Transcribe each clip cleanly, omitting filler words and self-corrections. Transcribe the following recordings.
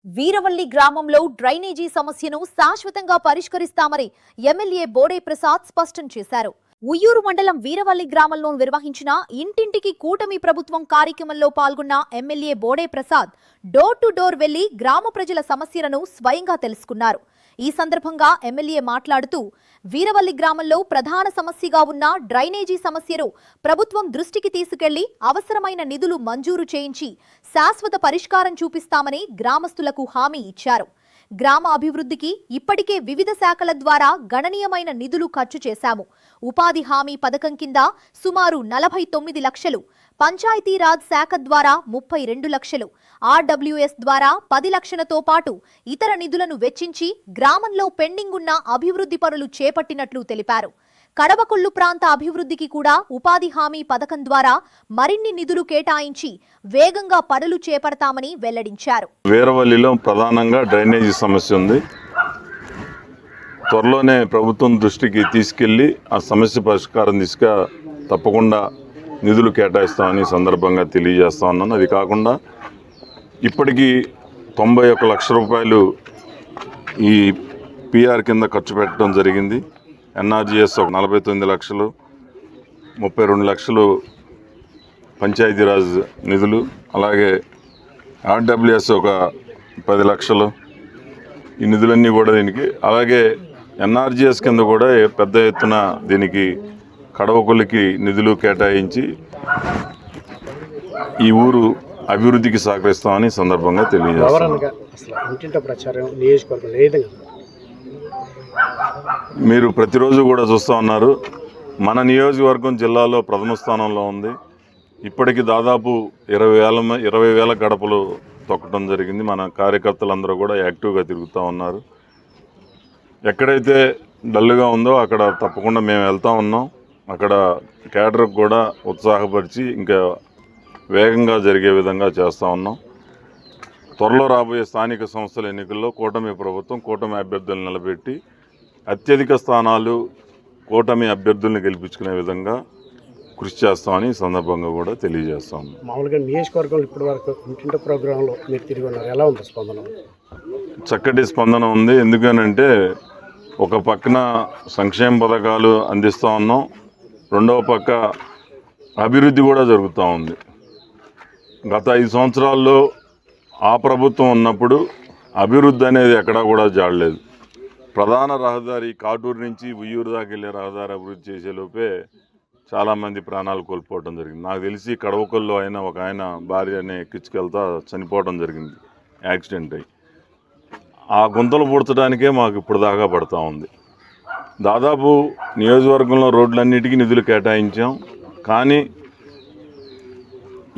వీరవల్లి గ్రామంలో డ్రైనేజీ సమస్యను శాశ్వతంగా పరిష్కరిస్తామని ఎమ్మెల్యే బోడే ప్రసాద్ స్పష్టం చేశారు. ఉయ్యూరు మండలం వీరవల్లి గ్రామంలో నిర్వహించిన ఇంటింటికి కూటమి ప్రభుత్వం కార్యక్రమంలో పాల్గొన్న MLA Bode Prasad door to door వెళ్లి గ్రామ ప్రజల సమస్యలను స్వయంగా తెలుసుకున్నారు. ఈ సందర్భంగా ఎమ్మెల్యే మాట్లాడుతూ వీరవల్లి గ్రామంలో ప్రధాన సమస్యగా ఉన్న డ్రైనేజీ సమస్యను ప్రభుత్వం దృష్టికి తీసుకెళ్లి అవసరమైన నిధులు మంజూరు చేయించి శాశ్వత పరిష్కారం చూపిస్తామని గ్రామస్తులకు హామీ ఇచ్చారు. గ్రామ అభివృద్ధికి ఇప్పటికే వివిధ శాఖల ద్వారా గణనీయమైన నిధులు ఖర్చు చేశాము. ఉపాధి హామీ పథకం కింద సుమారు 49 లక్షలు, పంచాయతీరాజ్ శాఖ ద్వారా 32 లక్షలు, ఆర్డబ్ల్యూఎస్ ద్వారా 10 లక్షలతో పాటు ఇతర నిధులను వెచ్చించి గ్రామంలో పెండింగ్ ఉన్న అభివృద్ధి పనులు చేపట్టినట్లు తెలిపారు. కడవకొల్లు ప్రాంత అభివృద్ధికి కూడా ఉపాధి హామీ పథకం ద్వారా మరిన్ని నిధులు కేటాయించి వేగంగా పనులు చేపడతామని వెల్లడించారు. వీరవల్లిలో ప్రధానంగా డ్రైనేజీ సమస్య ఉంది. త్వరలోనే ప్రభుత్వం దృష్టికి తీసుకెళ్లి ఆ సమస్య పరిష్కారం దిశగా తప్పకుండా నిధులు కేటాయిస్తామని సందర్భంగా తెలియజేస్తా ఉన్నాను. అది కాకుండా ఇప్పటికీ 91 లక్షల రూపాయలు ఈ పిఆర్ కింద ఖర్చు పెట్టడం జరిగింది. ఎన్ఆర్జీఎస్ ఒక 49 లక్షలు, 32 లక్షలు పంచాయతీరాజ్ నిధులు, అలాగే ఆర్డబ్ల్యూఎస్ ఒక 10 లక్షలు. ఈ నిధులన్నీ కూడా దీనికి, అలాగే ఎన్ఆర్జీఎస్ కింద కూడా పెద్ద ఎత్తున దీనికి కడవకొల్లికి నిధులు కేటాయించి ఈ ఊరు అభివృద్ధికి సహకరిస్తామని సందర్భంగా తెలియజేస్తాను. మీరు ప్రతిరోజు కూడా చూస్తూ ఉన్నారు, మన నియోజకవర్గం జిల్లాలో ప్రథమ స్థానంలో ఉంది. ఇప్పటికి దాదాపు 20,000 గడపలు తొక్కడం జరిగింది. మన కార్యకర్తలందరూ కూడా యాక్టివ్గా తిరుగుతూ ఉన్నారు. ఎక్కడైతే డల్గా ఉందో అక్కడ తప్పకుండా మేము వెళ్తూ ఉన్నాం. అక్కడ కేడర్కి కూడా ఉత్సాహపరిచి ఇంకా వేగంగా జరిగే విధంగా చేస్తూ ఉన్నాం. త్వరలో రాబోయే స్థానిక సంస్థల ఎన్నికల్లో కూటమి ప్రభుత్వం కూటమి అభ్యర్థులను నిలబెట్టి అత్యధిక స్థానాలు కూటమి అభ్యర్థుల్ని గెలిపించుకునే విధంగా కృషి చేస్తామని ఈ సందర్భంగా కూడా తెలియజేస్తాం. మామూలుగా నియోజకవర్గంలో ఇప్పటి వరకు ఇంటింటి ప్రోగ్రాంలో మీరు తిరిగి ఉన్నారు, ఎలా ఉంది స్పందన? చక్కటి స్పందన ఉంది. ఎందుకనంటే ఒక పక్కన సంక్షేమ పథకాలు అందిస్తూ ఉన్నాం, రెండవ పక్క అభివృద్ధి కూడా జరుగుతూ ఉంది. గత 5 సంవత్సరాల్లో ఆ ప్రభుత్వం ఉన్నప్పుడు అభివృద్ధి అనేది ఎక్కడా కూడా జాడలేదు. ప్రధాన రహదారి కాటూరు నుంచి ఉయ్యూరు దాకా వెళ్ళే రహదారి అభివృద్ధి చేసేలోపే చాలామంది ప్రాణాలు కోల్పోవడం జరిగింది. నాకు తెలిసి కడవకొల్లో ఒక ఆయన భార్యని ఎక్కించుకెళ్తా చనిపోవడం జరిగింది యాక్సిడెంట్ అయ్యి. ఆ గుంతలు పూడ్చడానికే మాకు ఇప్పుడు దాకా పడుతూ ఉంది. దాదాపు నియోజకవర్గంలో రోడ్లన్నిటికీ నిధులు కేటాయించాం. కానీ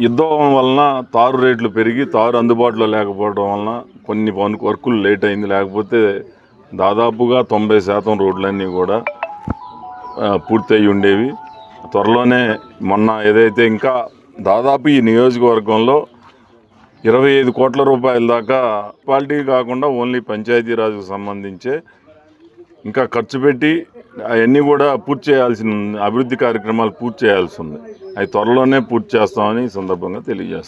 యుద్ధం వలన తారు రేట్లు పెరిగి తారు అందుబాటులో లేకపోవడం వలన కొన్ని వర్కులు లేట్ అయింది. లేకపోతే దాదాపుగా 90% రోడ్లన్నీ కూడా పూర్తయి ఉండేవి. త్వరలోనే మొన్న ఏదైతే ఇంకా దాదాపు ఈ నియోజకవర్గంలో 25 కోట్ల రూపాయల దాకా మున్సిపాలిటీ కాకుండా ఓన్లీ పంచాయతీరాజ్కు సంబంధించే ఇంకా ఖర్చు పెట్టి అవన్నీ కూడా పూర్తి చేయాల్సిన అభివృద్ధి కార్యక్రమాలు పూర్తి చేయాల్సి ఉంది. అవి త్వరలోనే పూర్తి చేస్తామని ఈ సందర్భంగా తెలియజేస్తాం.